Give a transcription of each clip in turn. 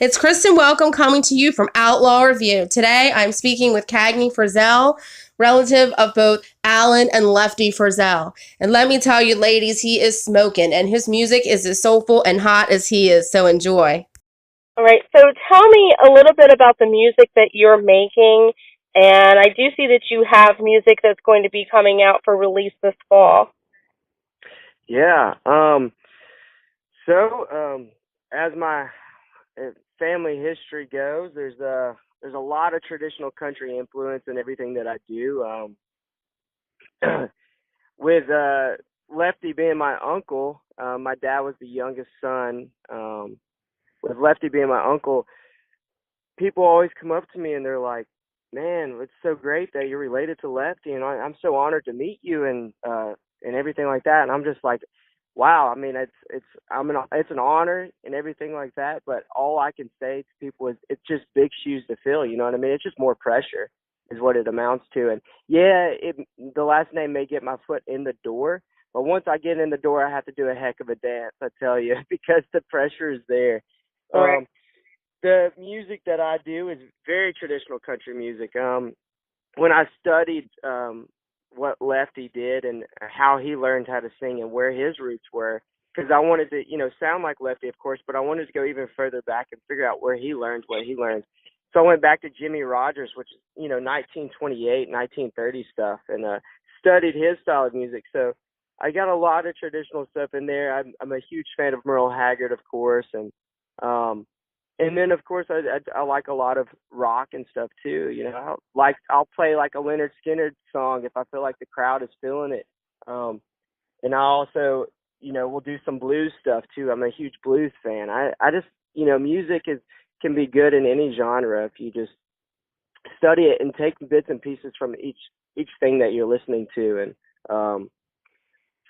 It's Kristen Welcome coming to you from Outlaw Review. Today I'm speaking with Cagney Frizzell, relative of both Alan and Lefty Frizzell. And let me tell you, ladies, he is smoking, and his music is as soulful and hot as he is, so enjoy. All right, so tell me a little bit about the music that you're making. And I do see that you have music that's going to be coming out for release this fall. Yeah. So, as my family history goes, there's a lot of traditional country influence in everything that I do. With Lefty being my uncle, my dad was the youngest son. With Lefty being my uncle, people always come up to me and they're like, "Man, it's so great that you're related to Lefty, and I'm so honored to meet you and everything like that." And I'm just like, "Wow, I mean, it's an honor and everything like that." But all I can say to people is, it's just big shoes to fill. You know what I mean? It's just more pressure is what it amounts to. And yeah, the last name may get my foot in the door, but once I get in the door, I have to do a heck of a dance, I tell you, because the pressure is there. All right. Um, the music that I do is very traditional country music. When I studied what Lefty did and how he learned how to sing and where his roots were, because I wanted to, sound like Lefty, of course, but I wanted to go even further back and figure out where he learned what he learned. So I went back to Jimmy Rogers, which is, 1928, 1930 stuff, and studied his style of music. So I got a lot of traditional stuff in there. I'm a huge fan of Merle Haggard, of course, um, and then of course I like a lot of rock and stuff too. I'll play like a Leonard Skinner song if I feel like the crowd is feeling it. And I also will do some blues stuff too. I'm a huge blues fan. I just music is can be good in any genre if you just study it and take bits and pieces from each thing that you're listening to. And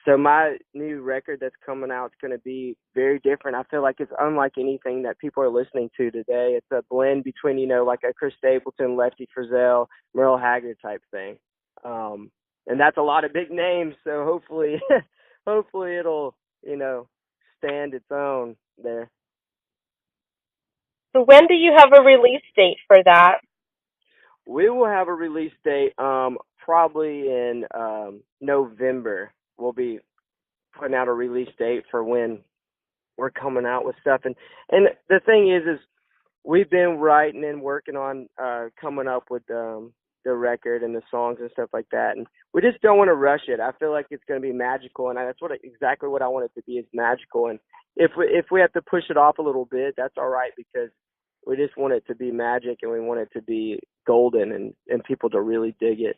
so my new record that's coming out is going to be very different. I feel like it's unlike anything that people are listening to today. It's a blend between, like a Chris Stapleton, Lefty Frizzell, Merle Haggard type thing. And that's a lot of big names. So hopefully, hopefully it'll, stand its own there. So when do you have a release date for that? We will have a release date, probably in November. We'll be putting out a release date for when we're coming out with stuff. And the thing is we've been writing and working on coming up with the record and the songs and stuff like that, and we just don't want to rush it. I feel like it's going to be magical, and that's exactly what I want it to be, is magical. And if we have to push it off a little bit, that's all right, because we just want it to be magic, and we want it to be golden, and people to really dig it.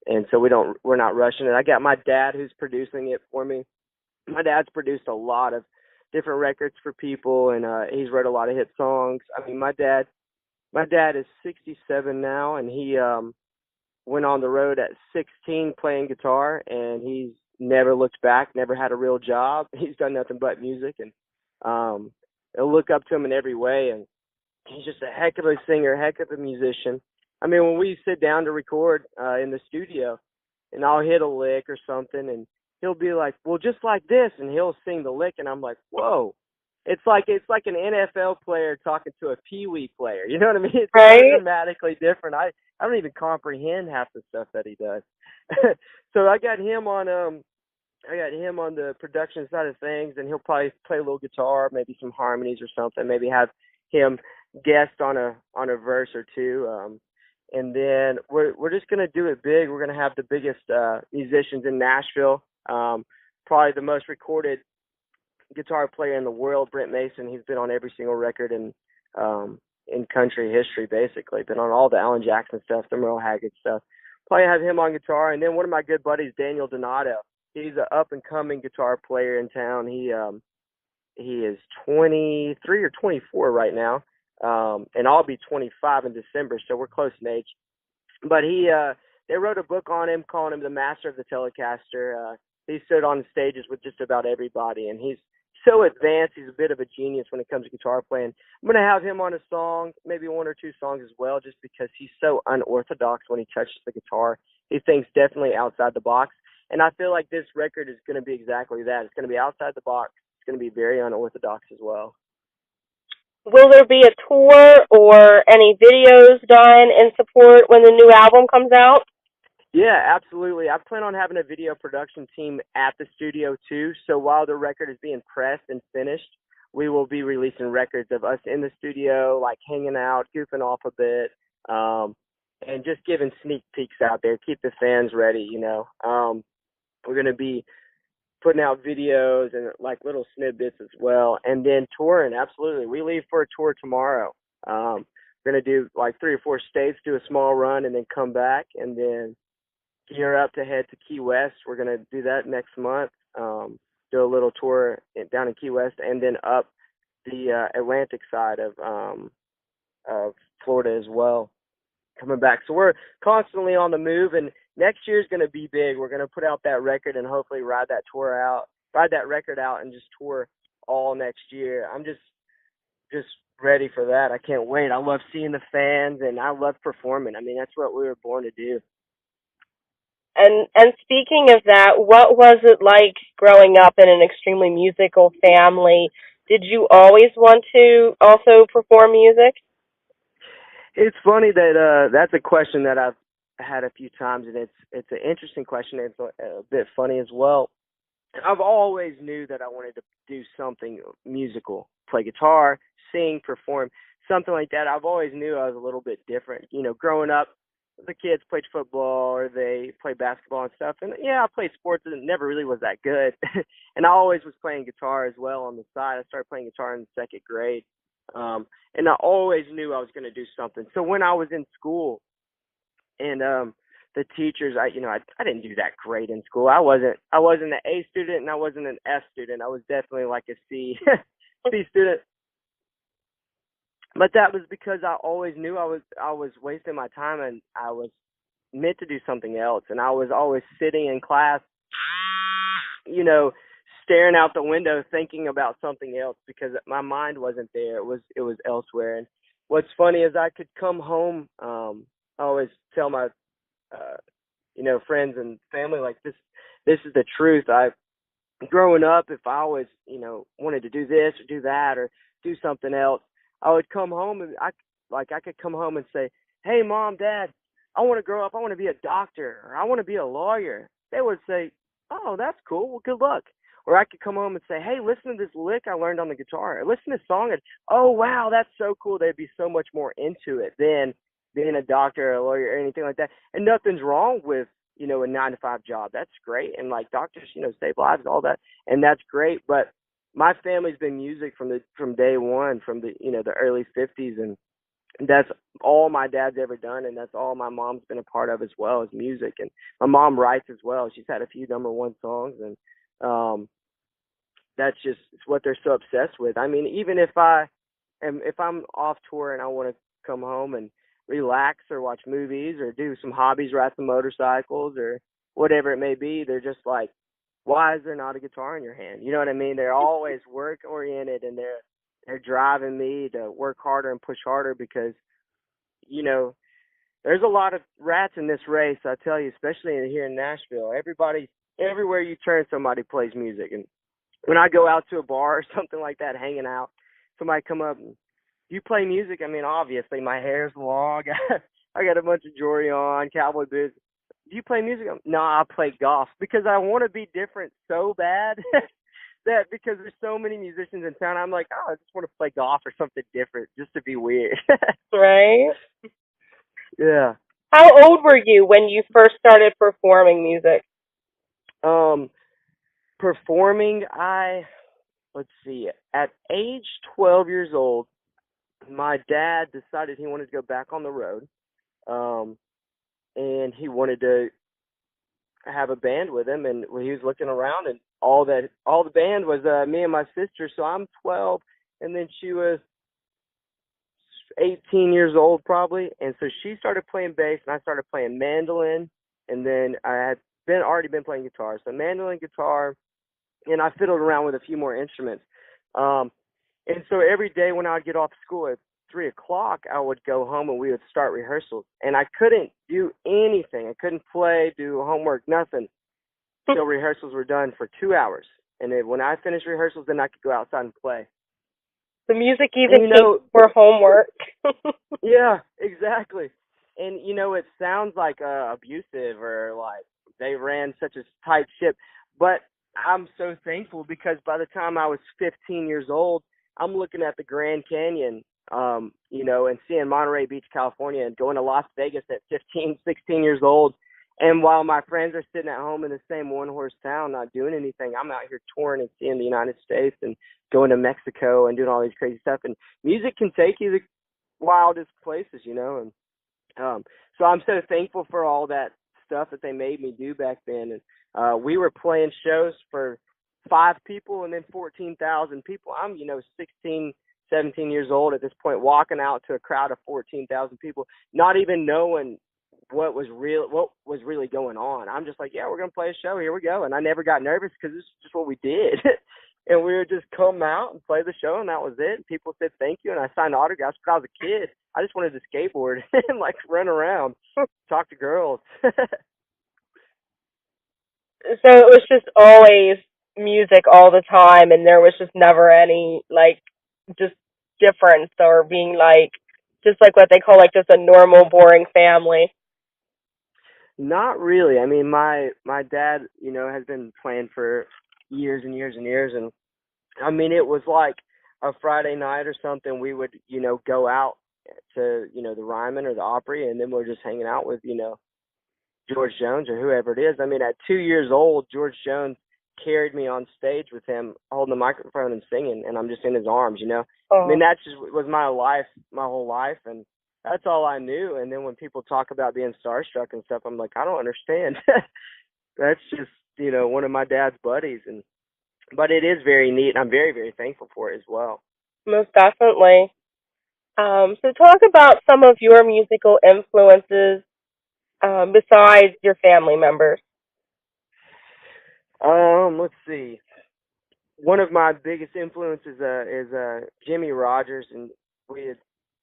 And so we're not rushing it. I got my dad who's producing it for me. My dad's produced a lot of different records for people, and he's wrote a lot of hit songs. I mean, my dad is 67 now, and he went on the road at 16 playing guitar, and he's never looked back, never had a real job. He's done nothing but music, and I look up to him in every way, and he's just a heck of a singer, heck of a musician. I mean, when we sit down to record in the studio, and I'll hit a lick or something, and he'll be like, "Well, just like this," and he'll sing the lick, and I'm like, "Whoa!" It's like an NFL player talking to a Pee Wee player. You know what I mean? It's so Right? dramatically different. I don't even comprehend half the stuff that he does. So I got him on the production side of things, and he'll probably play a little guitar, maybe some harmonies or something. Maybe have him guest on a verse or two. And then we're just gonna do it big. We're gonna have the biggest musicians in Nashville. Probably the most recorded guitar player in the world, Brent Mason. He's been on every single record in country history, basically. Been on all the Alan Jackson stuff, the Merle Haggard stuff. Probably have him on guitar, and then one of my good buddies, Daniel Donato. He's an up and coming guitar player in town. He is 23 or 24 right now, and I'll be 25 in December, so we're close in age. But they wrote a book on him, calling him the master of the Telecaster. He stood on stages with just about everybody, and he's so advanced. He's a bit of a genius when it comes to guitar playing. I'm going to have him on a song, maybe one or two songs as well, just because he's so unorthodox when he touches the guitar. He thinks definitely outside the box. And I feel like this record is going to be exactly that. It's going to be outside the box. It's going to be very unorthodox as well. Will there be a tour or any videos done in support when the new album comes out? Yeah, absolutely. I plan on having a video production team at the studio too. So while the record is being pressed and finished, we will be releasing records of us in the studio, like hanging out, goofing off a bit, and just giving sneak peeks out there. Keep the fans ready, you know. We're gonna be putting out videos and like little snippets as well, and then touring. Absolutely, we leave for a tour tomorrow. We're gonna do like 3 or 4 states, do a small run, and then come back, and then gear up to head to Key West. We're gonna do that next month. Do a little tour down in Key West, and then up the Atlantic side of Florida as well. Coming back, so we're constantly on the move, and next year's gonna be big. We're gonna put out that record and hopefully ride that record out, and just tour all next year. I'm just ready for that. I can't wait. I love seeing the fans, and I love performing. I mean, that's what we were born to do. And speaking of that, what was it like growing up in an extremely musical family? Did you always want to also perform music? It's funny that that's a question that I've had a few times, and it's an interesting question. It's a bit funny as well. I've always knew that I wanted to do something musical, play guitar, sing, perform, something like that. I've always knew I was a little bit different. You know, growing up, the kids played football or they played basketball and stuff. And yeah, I played sports and it never really was that good. And I always was playing guitar as well on the side. I started playing guitar in the second grade. And I always knew I was going to do something. So when I was in school and the teachers, I didn't do that great in school. I wasn't an A student and I wasn't an F student. I was definitely like a C C student. But that was because I always knew I was wasting my time, and I was meant to do something else. And I was always sitting in class, you know, staring out the window thinking about something else because my mind wasn't there. It was elsewhere. And what's funny is I could come home. I always tell my friends and family, like, this is the truth. Growing up, if I always, wanted to do this or do that or do something else, I would come home and I could come home and say, "Hey, Mom, Dad, I want to grow up. I want to be a doctor or I want to be a lawyer." They would say, "Oh, that's cool. Well, good luck." Or I could come home and say, "Hey, listen to this lick I learned on the guitar. Or listen to this song." And, "Oh, wow, that's so cool." They'd be so much more into it than being a doctor or a lawyer or anything like that. And nothing's wrong with, a 9-to-5 job. That's great. And like doctors, save lives, all that. And that's great. But my family's been music from day one, from the early 50s. And that's all my dad's ever done. And that's all my mom's been a part of as well, is music. And my mom writes as well. She's had a few #1 songs. And that's just it's what they're so obsessed with. I mean, even if I'm off tour and I want to come home and relax or watch movies or do some hobbies, ride some motorcycles or whatever it may be, they're just like, why is there not a guitar in your hand? You know what I mean? They're always work oriented, and they're driving me to work harder and push harder because, there's a lot of rats in this race, I tell you, especially here in Nashville. Everywhere you turn, somebody plays music. And when I go out to a bar or something like that, hanging out, somebody come up and, "Do you play music?" I mean, obviously, my hair's long. I got a bunch of jewelry on, cowboy boots. "Do you play music?" "No, I play golf," because I want to be different so bad that because there's so many musicians in town, I'm like, oh, I just want to play golf or something different just to be weird. Right? Yeah. How old were you when you first started performing music? Performing, let's see, at age 12 years old, my dad decided he wanted to go back on the road, and he wanted to have a band with him. And when he was looking around, and all the band was me and my sister. So I'm 12, and then she was 18 years old probably, and so she started playing bass, and I started playing mandolin, and then I had already been playing guitar. So mandolin, guitar, and I fiddled around with a few more instruments. And so every day when I would get off school at 3 o'clock, I would go home and we would start rehearsals. And I couldn't do anything. I couldn't play, do homework, nothing. So rehearsals were done for 2 hours. And then when I finished rehearsals, then I could go outside and play. The music And even came for homework. yeah, exactly. And it sounds like abusive or like they ran such a tight ship, but I'm so thankful because by the time I was 15 years old, I'm looking at the Grand Canyon, and seeing Monterey Beach, California, and going to Las Vegas at 15, 16 years old. And while my friends are sitting at home in the same one-horse town, not doing anything, I'm out here touring and seeing the United States and going to Mexico and doing all these crazy stuff. And music can take you to wildest places, and so I'm so thankful for all that stuff that they made me do back then. And we were playing shows for 5 people and then 14,000 people. I'm 16, 17 years old at this point, walking out to a crowd of 14,000 people, not even knowing what was really going on. I'm just like, yeah, we're gonna play a show, here we go. And I never got nervous because this is just what we did. And we would just come out and play the show, and that was it. And people said thank you, and I signed autographs. But I was a kid. I just wanted to skateboard and like run around, talk to girls. So it was just always music all the time, and there was just never any like just difference or being like just like what they call like just a normal boring family. Not really. I mean, my dad, has been playing for years and years and years, and I mean, it was like a Friday night or something. We would, go out to, the Ryman or the Opry, and then we're just hanging out with, George Jones or whoever it is. I mean, at 2 years old, George Jones carried me on stage with him holding the microphone and singing, and I'm just in his arms. I mean, Oh, that just was my life, my whole life, and that's all I knew. And then when people talk about being starstruck and stuff, I'm like, I don't understand. That's just, one of my dad's buddies, and but it is very neat, and I'm very, very thankful for it as well. most definitely. So talk about some of your musical influences besides your family members. Let's see. One of my biggest influences is Jimmy Rogers, and we had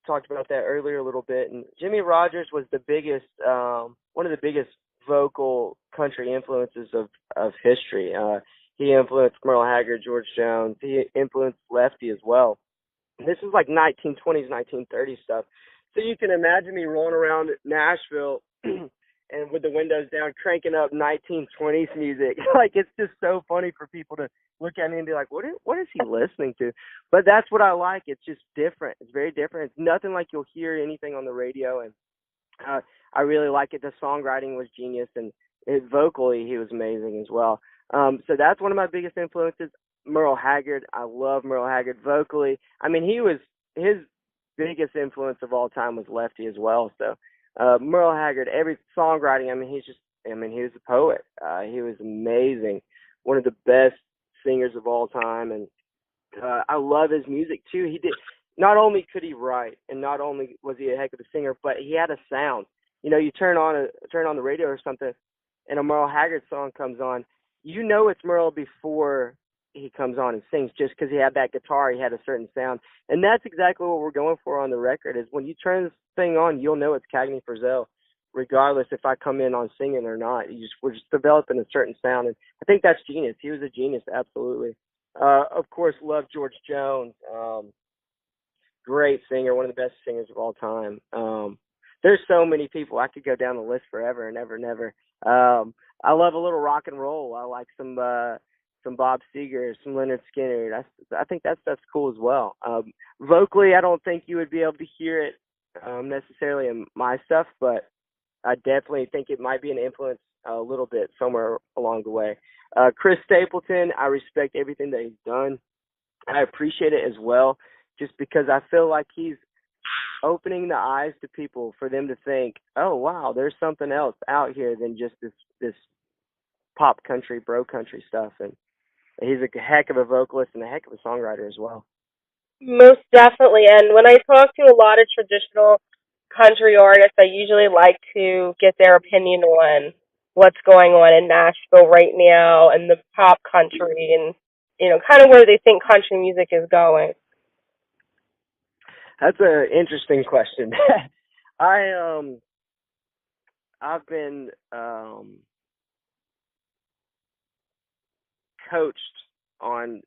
talked about that earlier a little bit. And Jimmy Rogers was the biggest, one of the biggest vocal country influences of history. He influenced Merle Haggard, George Jones. He influenced Lefty as well. This is like 1920s, 1930s stuff. So you can imagine me rolling around Nashville and with the windows down, cranking up 1920s music. Like, it's just so funny for people to look at me and be like, what is he listening to? But that's what I like. It's just different. It's very different. It's nothing like you'll hear anything on the radio. And I really like it. The songwriting was genius, and vocally he was amazing as well. So that's one of my biggest influences. Merle Haggard. I love Merle Haggard vocally. I mean, his biggest influence of all time was Lefty as well. So Merle Haggard, every songwriting. I mean, he was a poet. He was amazing. One of the best singers of all time, and I love his music too. He did. Not only could he write, and not only was he a heck of a singer, but he had a sound. You turn on the radio or something, and a Merle Haggard song comes on. It's Merle before he comes on and sings, just because he had that guitar, he had a certain sound. And that's exactly what we're going for on the record, is when you turn this thing on, you'll know it's Cagney Frizzell, regardless if I come in on singing or not. We're just developing a certain sound, and I think that's genius. He was a genius, absolutely. Of course, love George Jones. Great singer, one of the best singers of all time. There's so many people. I could go down the list forever and ever and ever. I love a little rock and roll. I like some Bob Seger, some Leonard Skinner. I think that stuff's cool as well. Vocally, I don't think you would be able to hear it necessarily in my stuff, but I definitely think it might be an influence a little bit somewhere along the way. Chris Stapleton, I respect everything that he's done. I appreciate it as well, just because I feel like he's opening the eyes to people for them to think, oh wow, there's something else out here than just this pop country, bro country stuff. And he's a heck of a vocalist and a heck of a songwriter as well. Most definitely. And when I talk to a lot of traditional country artists, I usually like to get their opinion on what's going on in Nashville right now and the pop country and, kind of where they think country music is going. That's an interesting question. I I've been coached on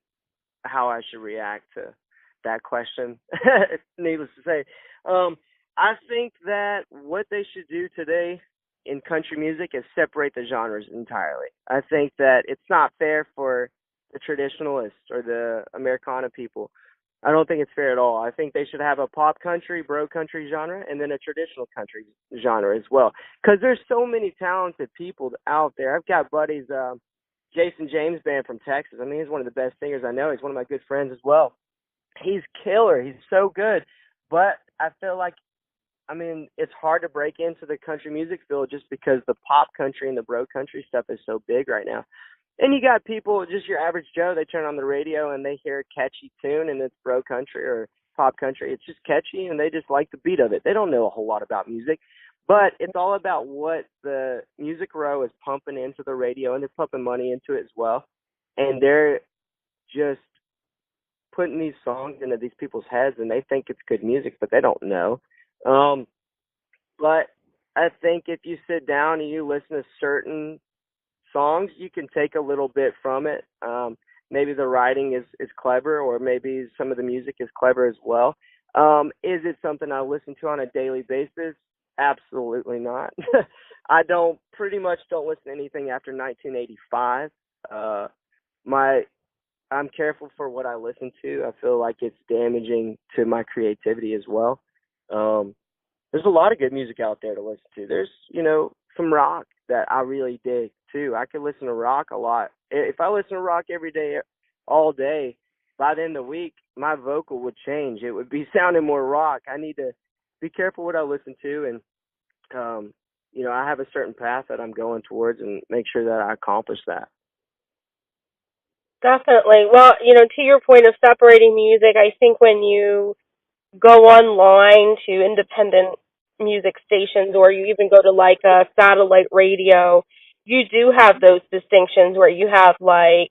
how I should react to that question. Needless to say, I think that what they should do today in country music is separate the genres entirely. I think that it's not fair for the traditionalists or the Americana people. I don't think it's fair at all. I think they should have a pop country, bro country genre, and then a traditional country genre as well. Because there's so many talented people out there. I've got buddies, Jason James Band from Texas. I mean, he's one of the best singers I know. He's one of my good friends as well. He's killer. He's so good. But I feel like, I mean, it's hard to break into the country music field just because the pop country and the bro country stuff is so big right now. And you got people, just your average Joe, they turn on the radio and they hear a catchy tune and it's bro country or pop country. It's just catchy and they just like the beat of it. They don't know a whole lot about music, but it's all about what the Music Row is pumping into the radio, and they're pumping money into it as well. And they're just putting these songs into these people's heads and they think it's good music, but they don't know. But I think if you sit down and you listen to certain songs, you can take a little bit from it. Maybe the writing is clever, or maybe some of the music is clever as well. Is it something I listen to on a daily basis? Absolutely not. I pretty much don't listen to anything after 1985. I'm careful for what I listen to. I feel like it's damaging to my creativity as well. There's a lot of good music out there to listen to. There's, some rock that I really dig too. I could listen to rock a lot. If I listen to rock every day, all day, by the end of the week, my vocal would change. It would be sounding more rock. I need to be careful what I listen to, and I have a certain path that I'm going towards, and make sure that I accomplish that. Definitely. Well, to your point of separating music, I think when you go online to independent music stations, or you even go to like a satellite radio, you do have those distinctions where you have like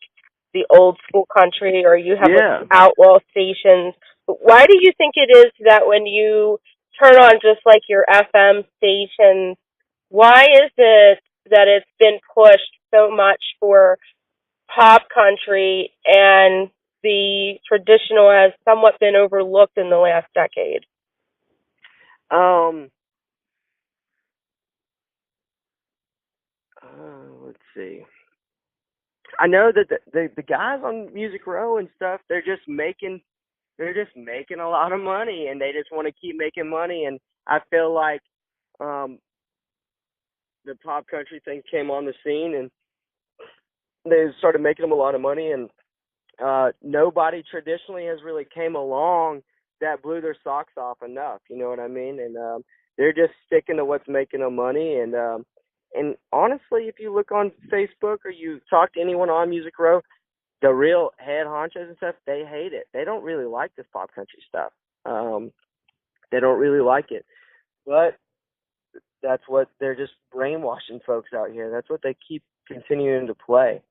the old school country, or you have Yeah. like outlaw stations. But why do you think it is that when you turn on just like your FM stations, why is it that it's been pushed so much for pop country and the traditional has somewhat been overlooked in the last decade? Um, let's see. I know that the guys on Music Row and stuff, they're just making a lot of money, and they just want to keep making money. And I feel like the pop country thing came on the scene, and they started making them a lot of money. And nobody traditionally has really came along that blew their socks off enough. You know what I mean? And they're just sticking to what's making them money. And honestly, if you look on Facebook or you talk to anyone on Music Row, the real head honchos and stuff, they hate it. They don't really like this pop country stuff. They don't really like it. But that's what they're just brainwashing folks out here. That's what they keep continuing to play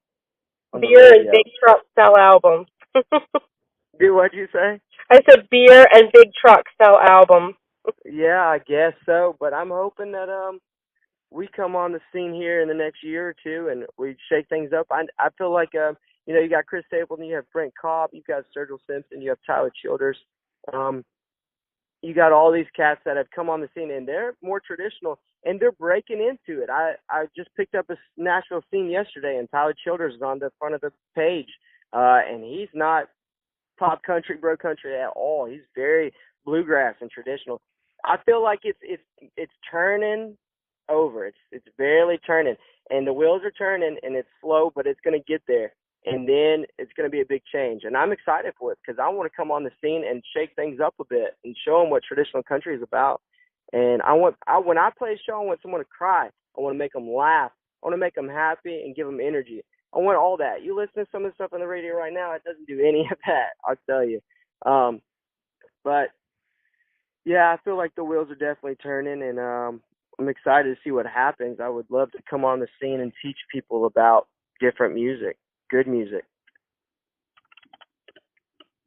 on the Beer and radio. big trucks sell albums. What'd you say? I said beer and big trucks sell albums. Yeah, I guess so. But I'm hoping that we come on the scene here in the next year or two and we shake things up. I feel like you got Chris Stapleton, you have Brent Cobb, you've got Sergio Simpson, you have Tyler Childers. You got all these cats that have come on the scene, and they're more traditional, and they're breaking into it. I just picked up a Nashville scene yesterday, and Tyler Childers is on the front of the page, and he's not pop country, bro country at all. He's very bluegrass and traditional. I feel like it's turning over. It's barely turning, and the wheels are turning, and it's slow, but it's going to get there. And then it's going to be a big change. And I'm excited for it because I want to come on the scene and shake things up a bit and show them what traditional country is about. And when I play a show, I want someone to cry. I want to make them laugh. I want to make them happy and give them energy. I want all that. You listen to some of the stuff on the radio right now, it doesn't do any of that, I'll tell you. But, yeah, I feel like the wheels are definitely turning, and I'm excited to see what happens. I would love to come on the scene and teach people about different music. Good music.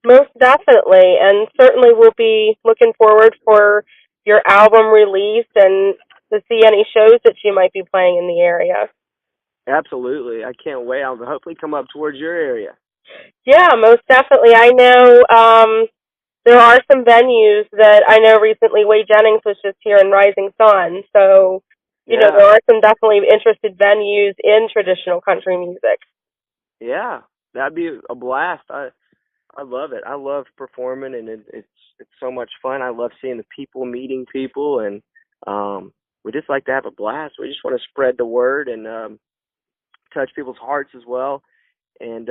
Most definitely, and certainly we'll be looking forward for your album release and to see any shows that you might be playing in the area. Absolutely. I can't wait. I'll hopefully come up towards your area. Yeah, most definitely. I know there are some venues that I know recently. Wade Jennings was just here in Rising Sun, so Yeah, there are some definitely interested venues in traditional country music. yeah, that'd be a blast. I love it. I love performing, and it's so much fun. I love seeing the people, meeting people, and we just like to have a blast. We just want to spread the word and touch people's hearts as well, and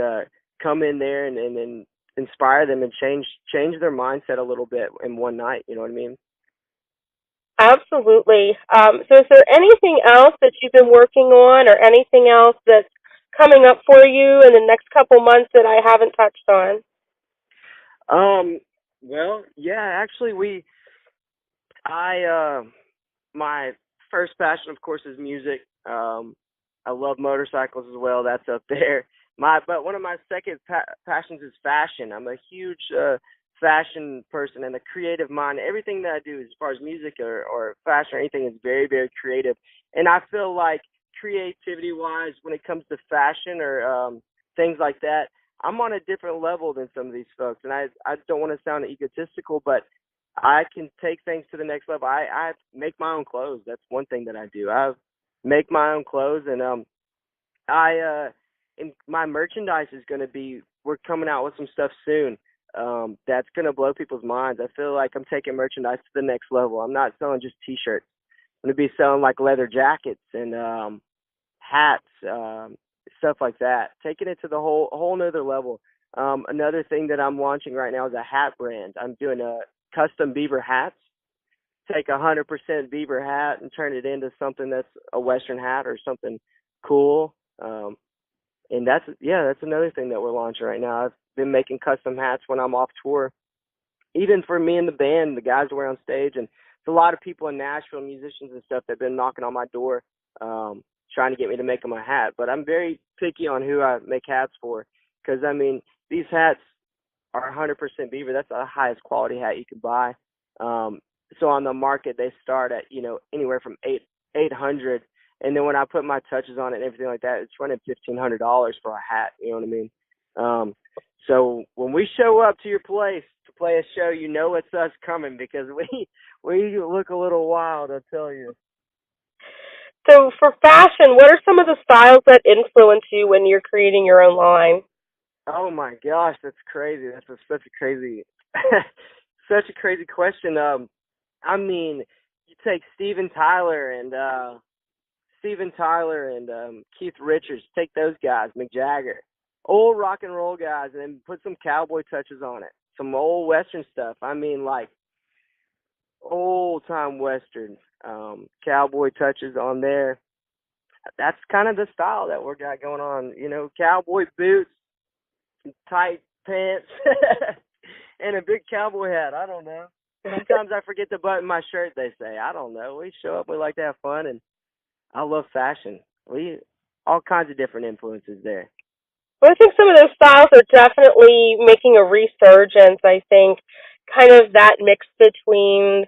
come in there and inspire them and change their mindset a little bit in one night. You know what I mean? Absolutely. So is there anything else that you've been working on or anything else that's coming up for you in the next couple months that I haven't touched on? Well, yeah, actually, I my first passion, of course, is music. I love motorcycles as well. That's up there. But one of my second passions is fashion. I'm a huge fashion person and a creative mind. Everything that I do, as far as music or fashion or anything, is very, very creative. And I feel like creativity-wise, when it comes to fashion or things like that, I'm on a different level than some of these folks. And I don't want to sound egotistical, but I can take things to the next level. I make my own clothes. That's one thing that I do. I make my own clothes, and and my merchandise is going to be. We're coming out with some stuff soon. That's going to blow people's minds. I feel like I'm taking merchandise to the next level. I'm not selling just T-shirts. I'm going to be selling like leather jackets and hats, stuff like that. Taking it to the whole nother level. Another thing that I'm launching right now is a hat brand. I'm doing a custom beaver hats. Take 100% beaver hat and turn it into something that's a Western hat or something cool. And that's another thing that we're launching right now. I've been making custom hats when I'm off tour, even for me and the band, the guys that were on stage. And it's a lot of people in Nashville, musicians and stuff, that have been knocking on my door, trying to get me to make them a hat. But I'm very picky on who I make hats for, because I mean, these hats are 100% beaver. That's the highest quality hat you can buy. So on the market, they start at anywhere from 800, and then when I put my touches on it and everything like that, it's running $1,500 for a hat. You know what I mean? So when we show up to your place to play a show, it's us coming, because we look a little wild, I'll tell you. So for fashion, what are some of the styles that influence you when you're creating your own line? Oh my gosh, that's crazy. Such a crazy, such a crazy question. I mean, you take Steven Tyler and Keith Richards. Take those guys, Mick Jagger, old rock and roll guys, and then put some cowboy touches on it, some old Western stuff. I mean, like old time Western, cowboy touches on there. That's kind of the style that we got going on. Cowboy boots, tight pants, and a big cowboy hat. I don't know. Sometimes I forget to button my shirt, they say. I don't know. We show up, we like to have fun, and I love fashion. All kinds of different influences there. Well, I think some of those styles are definitely making a resurgence. I think kind of that mix between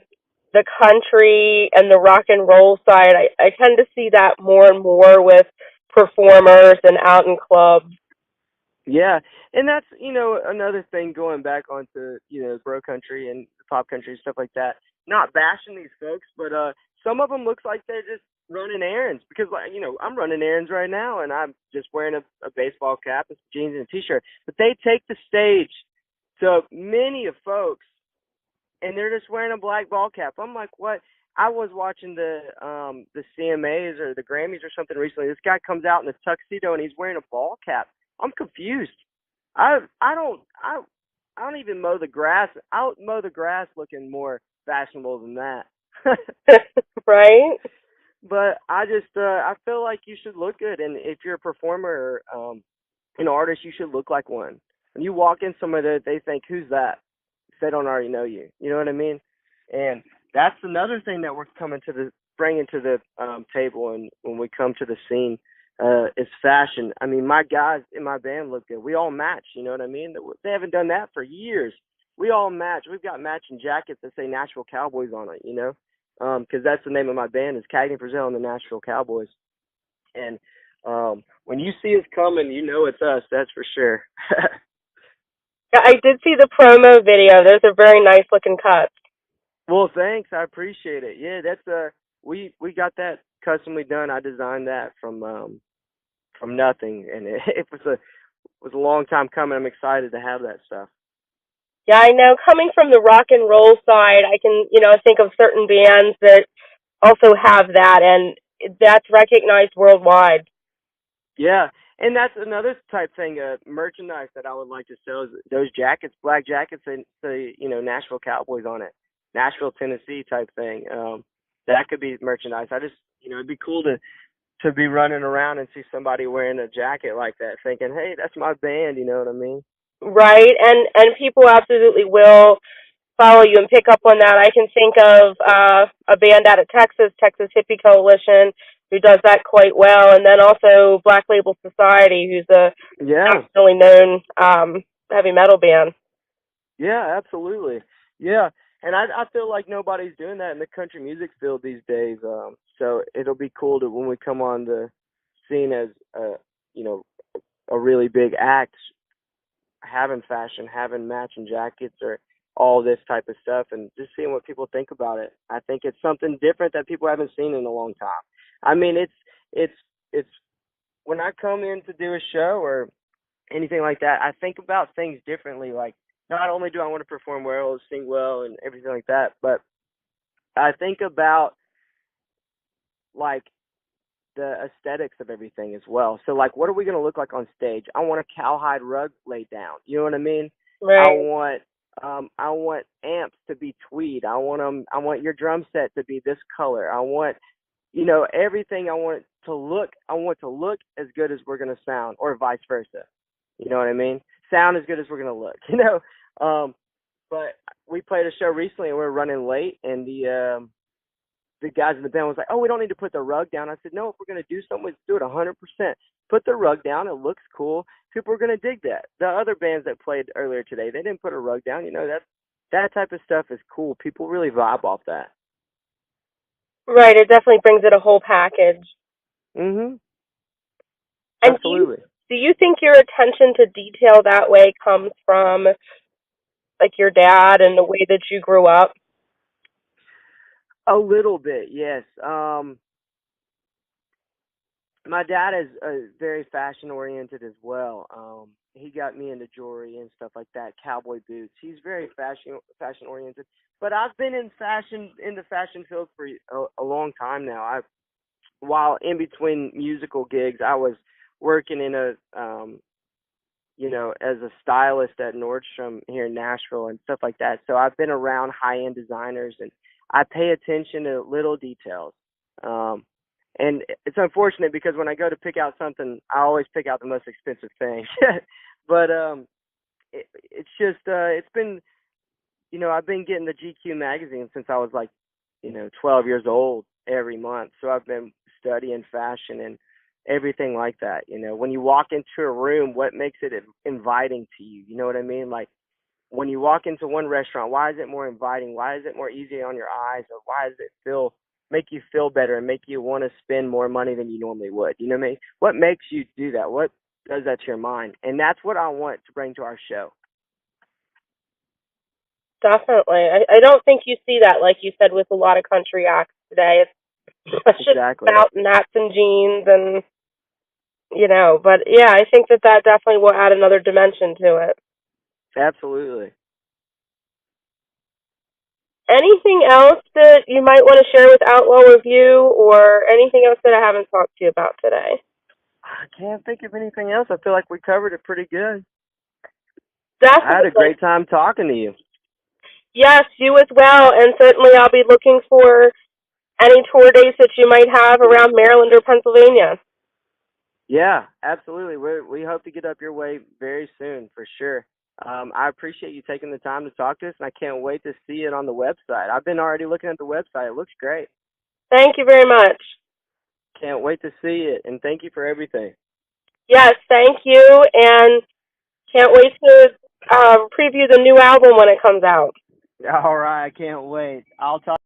the country and the rock and roll side. I tend to see that more and more with performers and out in clubs. Yeah, and that's another thing, going back onto bro country and pop country and stuff like that. Not bashing these folks, but some of them looks like they're just running errands, because I'm running errands right now and I'm just wearing a baseball cap, and jeans and a t-shirt. But they take the stage to many of folks, and they're just wearing a black ball cap. I'm like, what? I was watching the CMAs or the Grammys or something recently. This guy comes out in a tuxedo and he's wearing a ball cap. I'm confused. I don't even mow the grass. I'll mow the grass looking more fashionable than that. Right? But I feel like you should look good, and if you're a performer or an artist, you should look like one. When you walk in somewhere, they think, who's that? If they don't already know you. You know what I mean? And that's another thing that we're bringing to the table, and when we come to the scene, is fashion. I mean, my guys in my band look good. We all match. You know what I mean? They haven't done that for years. We all match. We've got matching jackets that say Nashville Cowboys on it. Because that's the name of my band, is Cagney Frizzell and the Nashville Cowboys. And when you see us coming, it's us. That's for sure. Yeah, I did see the promo video. Those are very nice looking cuts. Well, thanks. I appreciate it. Yeah, that's we got that customly done. I designed that from nothing, and it was a long time coming. I'm excited to have that stuff. Yeah, I know. Coming from the rock and roll side, I can, think of certain bands that also have that, and that's recognized worldwide. Yeah, and that's another type thing, merchandise that I would like to sell is those jackets, black jackets, and the Nashville Cowboys on it, Nashville, Tennessee type thing. That could be merchandise. I just it'd be cool to be running around and see somebody wearing a jacket like that, thinking, hey, that's my band. You know what I mean? Right, and people absolutely will follow you and pick up on that. I can think of a band out of Texas, Texas Hippie Coalition, who does that quite well, and then also Black Label Society, who's a Yeah, nationally known heavy metal band. yeah, absolutely. Yeah, and I feel like nobody's doing that in the country music field these days. So it'll be cool to when we come on the scene as you know a really big act, having fashion, having matching jackets or all this type of stuff, and just seeing what people think about it. I think it's something different that people haven't seen in a long time. I mean, it's when I come in to do a show or anything like that, I think about things differently. Like, not only do I want to perform well, sing well, and everything like that, but I think about like the aesthetics of everything as well. So, like, what are we going to look like on stage? I want a cowhide rug laid down. You know what I mean? Right. I want amps to be tweed. I want them. I want your drum set to be this color. I want everything. I want it to look. I want to look as good as we're going to sound, or vice versa. You know what I mean? Sound as good as we're going to look. But we played a show recently and we were running late, and the guys in the band was like, "Oh, we don't need to put the rug down." I said, "No, if we're going to do something, let's do it 100%. Put the rug down. It looks cool. People are going to dig that." The other bands that played earlier today, they didn't put a rug down. That type of stuff is cool. People really vibe off that. Right, it definitely brings it a whole package. Mhm. And Absolutely. do you think your attention to detail that way comes from like your dad and the way that you grew up? A little bit, yes. My dad is very fashion oriented as well. He got me into jewelry and stuff like that, cowboy boots. He's very fashion oriented. But I've been in the fashion field for a long time now. While in between musical gigs, I was working in as a stylist at Nordstrom here in Nashville and stuff like that. So I've been around high end designers, and I pay attention to little details. And it's unfortunate because when I go to pick out something, I always pick out the most expensive thing. But it's just it's been I've been getting the GQ magazine since I was like 12 years old every month. So I've been studying fashion and everything like that. When you walk into a room, what makes it inviting to you? You know what I mean? Like, when you walk into one restaurant, why is it more inviting? Why is it more easy on your eyes? Or why does it make you feel better and make you want to spend more money than you normally would? You know what I mean? What makes you do that? What does that to your mind? And that's what I want to bring to our show. Definitely. I don't think you see that, like you said, with a lot of country acts today. It's just Exactly. about hats and jeans and, but yeah, I think that definitely will add another dimension to it. Absolutely. Anything else that you might want to share with Outlaw Review or anything else that I haven't talked to you about today? I can't think of anything else. I feel like we covered it pretty good. I had a Definitely. great time talking to you. Yes, you as well, and certainly I'll be looking for any tour dates that you might have around Maryland or Pennsylvania. Yeah, absolutely. We hope to get up your way very soon, for sure. I appreciate you taking the time to talk to us, and I can't wait to see it on the website. I've been already looking at the website. It looks great. Thank you very much. Can't wait to see it, and thank you for everything. Yes, thank you, and can't wait to preview the new album when it comes out. All right, I can't wait. I'll talk.